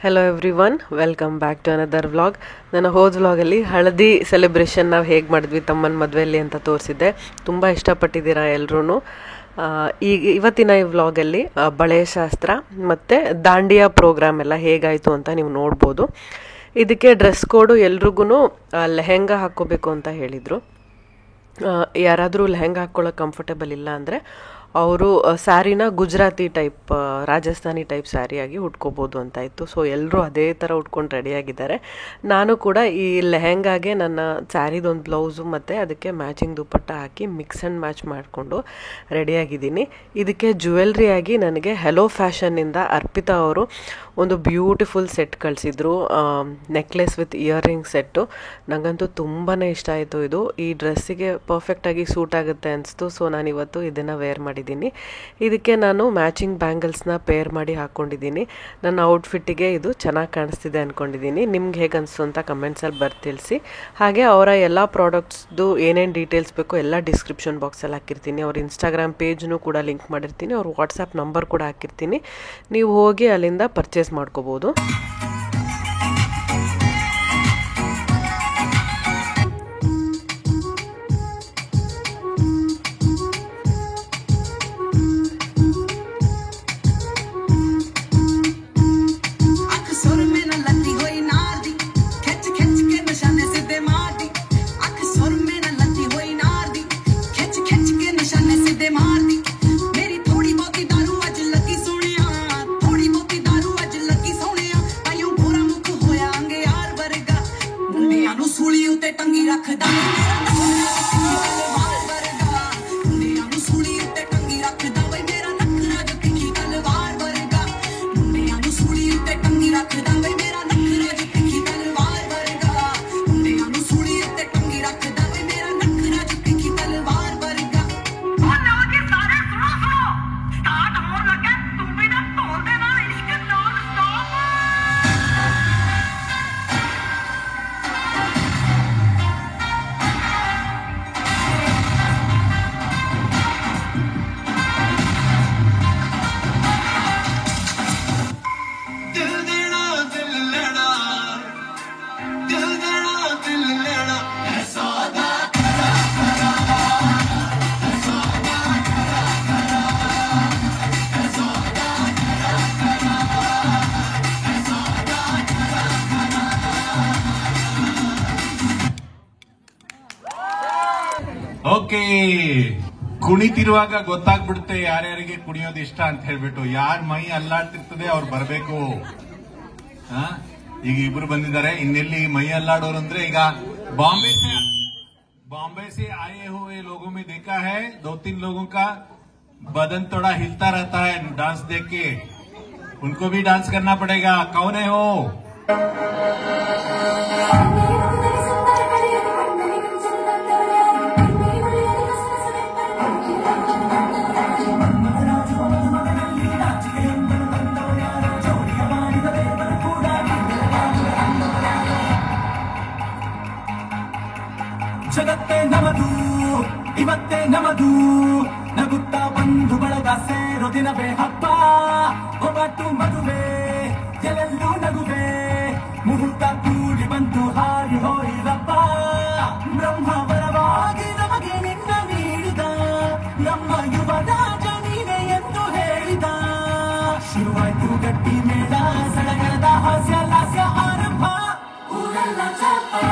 Hello everyone, welcome back to another vlog. ನನ್ನ ಹೋದ ವ್ಲಾಗಲ್ಲಿ ಹಳದಿ ಸೆಲೆಬ್ರೇಷನ್ ನಾವು ಹೇಗೆ ಮಾಡಿದ್ವಿ ತಮ್ಮನ ಮದುವೆಯಲ್ಲಿ ಅಂತ ತೋರಿಸಿದ್ದೆ. ತುಂಬ ಇಷ್ಟಪಟ್ಟಿದ್ದೀರಾ ಎಲ್ಲರೂ. ಇವತ್ತಿನ ಈ ವ್ಲಾಗಲ್ಲಿ ಬಳೆ ಶಾಸ್ತ್ರ ಮತ್ತು ದಾಂಡಿಯಾ ಪ್ರೋಗ್ರಾಮ್ ಎಲ್ಲ ಹೇಗಾಯಿತು ಅಂತ ನೀವು ನೋಡ್ಬೋದು. ಇದಕ್ಕೆ ಡ್ರೆಸ್ ಕೋಡು ಎಲ್ರಿಗೂ ಲೆಹೆಂಗಾ ಹಾಕ್ಕೋಬೇಕು ಅಂತ ಹೇಳಿದರು. ಯಾರಾದರೂ ಲೆಹೆಂಗಾ ಹಾಕ್ಕೊಳ್ಳೋಕೆ ಕಂಫರ್ಟೇಬಲ್ ಇಲ್ಲ ಅಂದರೆ ಅವರು ಸ್ಯಾರಿನ ಗುಜರಾತಿ ಟೈಪ್, ರಾಜಸ್ಥಾನಿ ಟೈಪ್ ಸ್ಯಾರಿಯಾಗಿ ಉಟ್ಕೋಬೋದು ಅಂತ ಇತ್ತು. ಸೊ ಎಲ್ಲರೂ ಅದೇ ಥರ ಉಟ್ಕೊಂಡು ರೆಡಿಯಾಗಿದ್ದಾರೆ. ನಾನು ಕೂಡ ಈ ಲೆಹೆಂಗಾಗೆ ನನ್ನ ಸ್ಯಾರಿದೊಂದು ಬ್ಲೌಸು ಮತ್ತು ಅದಕ್ಕೆ matching dupatta hockey mix and match ಮಾಡಿಕೊಂಡು ರೆಡಿಯಾಗಿದ್ದೀನಿ. ಇದಕ್ಕೆ ಜ್ಯುವೆಲ್ರಿಯಾಗಿ ನನಗೆ ಹೆಲೋ ಫ್ಯಾಷನ್ನಿಂದ ಅರ್ಪಿತಾ ಅವರು ಒಂದು ಬ್ಯೂಟಿಫುಲ್ ಸೆಟ್ ಕಳಿಸಿದ್ರು, ನೆಕ್ಲೆಸ್ ವಿತ್ ಇಯರಿಂಗ್ ಸೆಟ್ಟು. ನನಗಂತೂ ತುಂಬಾ ಇಷ್ಟ ಆಯಿತು. ಇದು ಈ ಡ್ರೆಸ್ಸಿಗೆ ಪರ್ಫೆಕ್ಟಾಗಿ ಸೂಟ್ ಆಗುತ್ತೆ ಅನಿಸ್ತು. ಸೊ ನಾನಿವತ್ತು ಇದನ್ನು ವೇರ್ ಮಾಡಿದ್ದೀನಿ. ಇದಕ್ಕೆ ನಾನು ಮ್ಯಾಚಿಂಗ್ ಬ್ಯಾಂಗಲ್ಸ್ನ ಪೇರ್ ಮಾಡಿ ಹಾಕ್ಕೊಂಡಿದ್ದೀನಿ. ನನ್ನ ಔಟ್ಫಿಟ್ಟಿಗೆ ಇದು ಚೆನ್ನಾಗಿ ಕಾಣಿಸ್ತಿದೆ ಅಂದ್ಕೊಂಡಿದ್ದೀನಿ. ನಿಮ್ಗೆ ಹೇಗೆ ಅನಿಸ್ತು ಅಂತ ಕಮೆಂಟ್ಸಲ್ಲಿ ತಿಳಿಸಿ. ಹಾಗೆ ಅವರ ಎಲ್ಲ ಪ್ರಾಡಕ್ಟ್ಸ್ದು ಏನೇನು ಡೀಟೇಲ್ಸ್ ಬೇಕೋ ಎಲ್ಲ ಡಿಸ್ಕ್ರಿಪ್ಷನ್ ಬಾಕ್ಸಲ್ಲಿ ಹಾಕಿರ್ತೀನಿ. ಅವ್ರ ಇನ್ಸ್ಟಾಗ್ರಾಮ್ ಪೇಜ್ನೂ ಕೂಡ ಲಿಂಕ್ ಮಾಡಿರ್ತೀನಿ. ಅವ್ರ ವಾಟ್ಸಪ್ ನಂಬರ್ ಕೂಡ ಹಾಕಿರ್ತೀನಿ. ನೀವು ಹೋಗಿ ಅಲ್ಲಿಂದ ಪರ್ಚೇಸ್ ಮಾಡ್ಕೋಬೋದು. ಓಕೆ, ಕುಣಿತಿರುವಾಗ ಗೊತ್ತಾಗ್ಬಿಡುತ್ತೆ ಯಾರ್ಯಾರಿಗೆ ಕುಣಿಯೋದು ಇಷ್ಟ ಅಂತ ಹೇಳ್ಬಿಟ್ಟು. ಯಾರ್ ಮೈ ಅಲ್ಲಾಡ್ತಿರ್ತದೆ ಅವ್ರು ಬರ್ಬೇಕು. ಈಗ ಇಬ್ರು ಬಂದಿದ್ದಾರೆ. ಇನ್ನೆಲ್ಲಿ ಮೈ ಅಲ್ಲಾಡೋರು ಅಂದ್ರೆ ಈಗ बॉम्बे से आए हुए लोगों में देखा है 2-3 लोगों का बदन थोड़ा हिलता रहता है डांस देख के. उनको भी डांस करना पड़ेगा. कौन है वो? ಜಗತ್ತೇ ನಮದು, ಇವತ್ತೇ ನಮದು, ನಗುತ್ತಾ ಬಂಧು ಬಳಗ ಸೇರೋ ದಿನವೇ ಹಬ್ಬ. ಒಬ್ಬಟ್ಟು ಮದುವೆ ಎಲ್ಲೆಲ್ಲೂ ನಗುವೆ, ಮುಹೂರ್ತ ಕೂಡಿ ಬಂತು ಹಾರಿ ಹೋಯಿರಪ್ಪ. ಬ್ರಹ್ಮ ವರವಾಗಿ ನಮಗೆ ನಿನ್ನ ನೀಡಿದ, ನಮ್ಮ ಯುವ ರಾಜ ನೀನೆ ಎಂದು ಹೇಳಿದ. ಶುರುವಾಯ್ತು ಗಟ್ಟಿ ಮೇಳ, ಸಡಗರದ ಹಾಸ್ಯ ಲಾಸ್ಯ ಆರಂಭ. ಊರೆಲ್ಲ ಚಾಪರ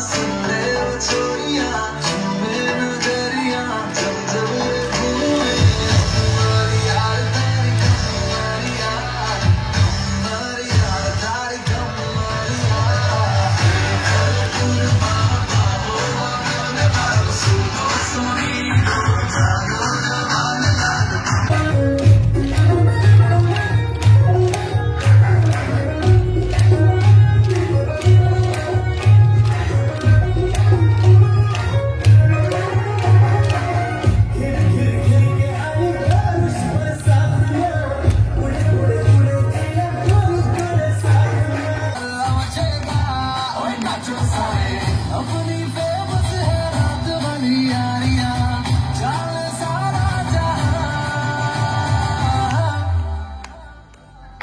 सुन ले ओ छोरिया झूमे नजरिया जब जब ये घूमे हमारी यार तारी कमरिया हमारी यार तारी कमरिया कुर्बा बाबो बाबो बाबो सुनो सोनी जानो जवान लाल अपनी फेमस है रात वाली यारियां जान सारा जहां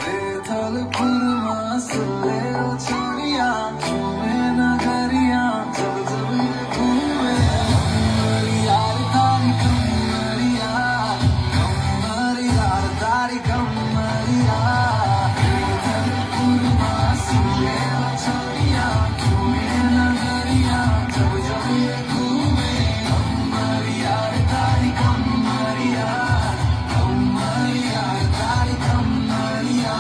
बेथल पुरमा सुले ओ छोरिया झूमे नगरिया जब जब ये घूमे हमारी यार तारी कमरिया हमारी यार तारी कमरिया बेथल पुरमा सुले ओ छोरिया झूमे नगरिया जब जब ये घूमे हमारी यार तारी कमरिया हमारी यार तारी कमरिया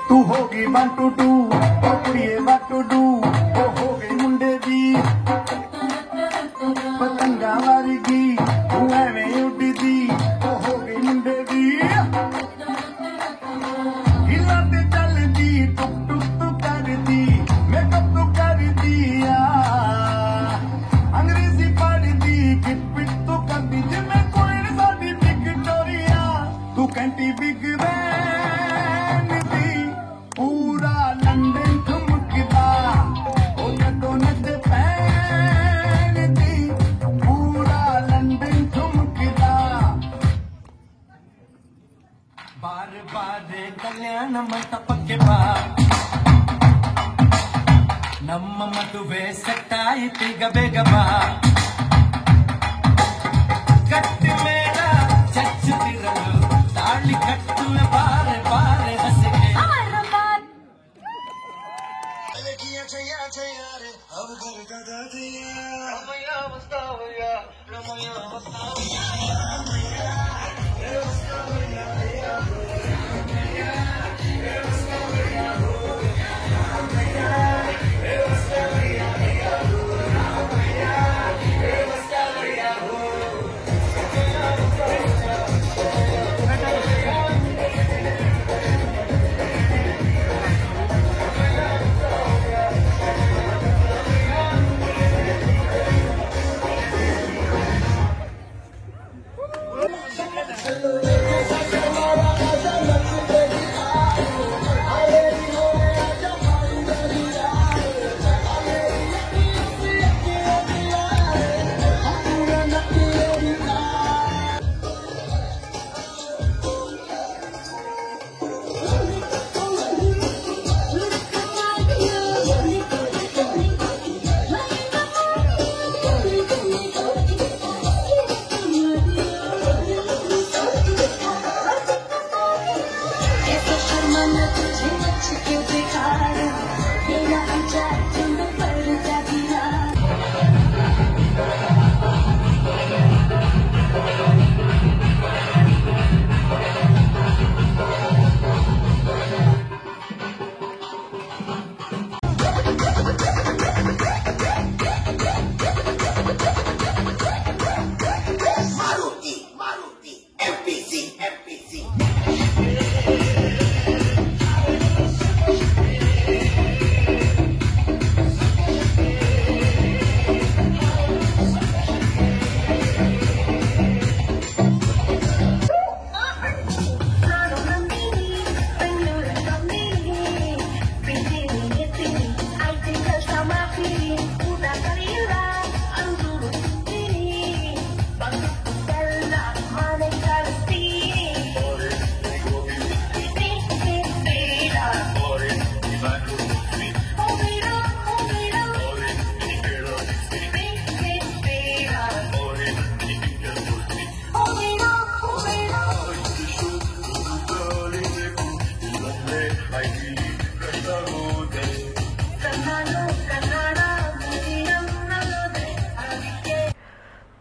तू होगी 1 2 2 ओ कुड़िए 1 2 2 ओ हो गई मुंडे दी पतंगा वारीगी तू एवें उड़ी दी ओ हो गई मुंडे दी हिलाते चल दी टुक टुक तू कर दी मेकअप तू कर दिया अंग्रेजी पढ़ दी किट पिट तू कर दी जिम्मे कोई नहीं साडी विक्टोरिया तू कैंटी बिग बैन दी पूरा लंदन ठुमकदा ओ जदों नच पैन दी पूरा लंदन ठुमकदा बार बार कल्याण ಮಂಟಪಕ್ಕೆ ಬಾ ನಮ್ಮ ಮದುವೆ ಸೆಟ್ ಆಯ್ತೀಗ ಬೇಗ ಬಾ ಗಟ್ಟಿ ಮೇಳ ಚಚ್ಚುತ್ತಿರಲು ತಾಳಿ ಕಟ್ಟುವೆ ಬಾರೆ ಬಾರೆ ಹಸಿಗೆ किया छैया छैया रे अब घर का दिया रमैया बतावया रमैया बतावया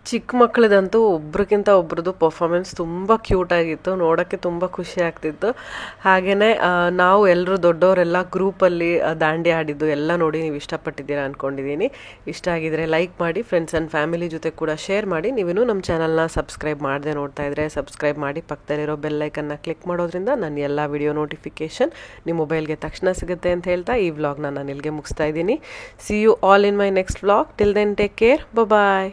ಚಿಕ್ಕ ಮಕ್ಕಳದಂತೂ ಒಬ್ರಿಗಿಂತ ಒಬ್ರದ್ದು ಪರ್ಫಾರ್ಮೆನ್ಸ್ ತುಂಬ ಕ್ಯೂಟ್ ಆಗಿತ್ತು, ನೋಡೋಕ್ಕೆ ತುಂಬ ಖುಷಿ ಆಗ್ತಿತ್ತು. ಹಾಗೆಯೇ ನಾವು ಎಲ್ಲರೂ ದೊಡ್ಡವರೆಲ್ಲ ಗ್ರೂಪಲ್ಲಿ ದಾಂಡಿ ಆಡಿದ್ದು ಎಲ್ಲ ನೋಡಿ ನೀವು ಇಷ್ಟಪಟ್ಟಿದ್ದೀರಾ ಅಂದ್ಕೊಂಡಿದ್ದೀನಿ. ಇಷ್ಟ ಆಗಿದ್ರೆ ಲೈಕ್ ಮಾಡಿ, ಫ್ರೆಂಡ್ಸ್ ಆ್ಯಂಡ್ ಫ್ಯಾಮಿಲಿ ಜೊತೆ ಕೂಡ ಶೇರ್ ಮಾಡಿ. ನೀವೇನು ನಮ್ಮ ಚಾನಲ್ನ ಸಬ್ಸ್ಕ್ರೈಬ್ ಮಾಡದೆ ನೋಡ್ತಾ ಇದ್ರೆ ಸಬ್ಸ್ಕ್ರೈಬ್ ಮಾಡಿ, ಪಕ್ಕದಲ್ಲಿರೋ ಬೆಲ್ಲೈಕನ್ನ ಕ್ಲಿಕ್ ಮಾಡೋದ್ರಿಂದ ನನ್ನ ಎಲ್ಲ ವಿಡಿಯೋ ನೋಟಿಫಿಕೇಷನ್ ನಿಮ್ಮ ಮೊಬೈಲ್ಗೆ ತಕ್ಷಣ ಸಿಗುತ್ತೆ ಅಂತ ಹೇಳ್ತಾ ಈ ವ್ಲಾಗ್ನ ನಾನು ಇಲ್ಲಿಗೆ ಮುಗಿಸ್ತಾ ಇದ್ದೀನಿ. See you all in my next vlog. Till then take care, bye.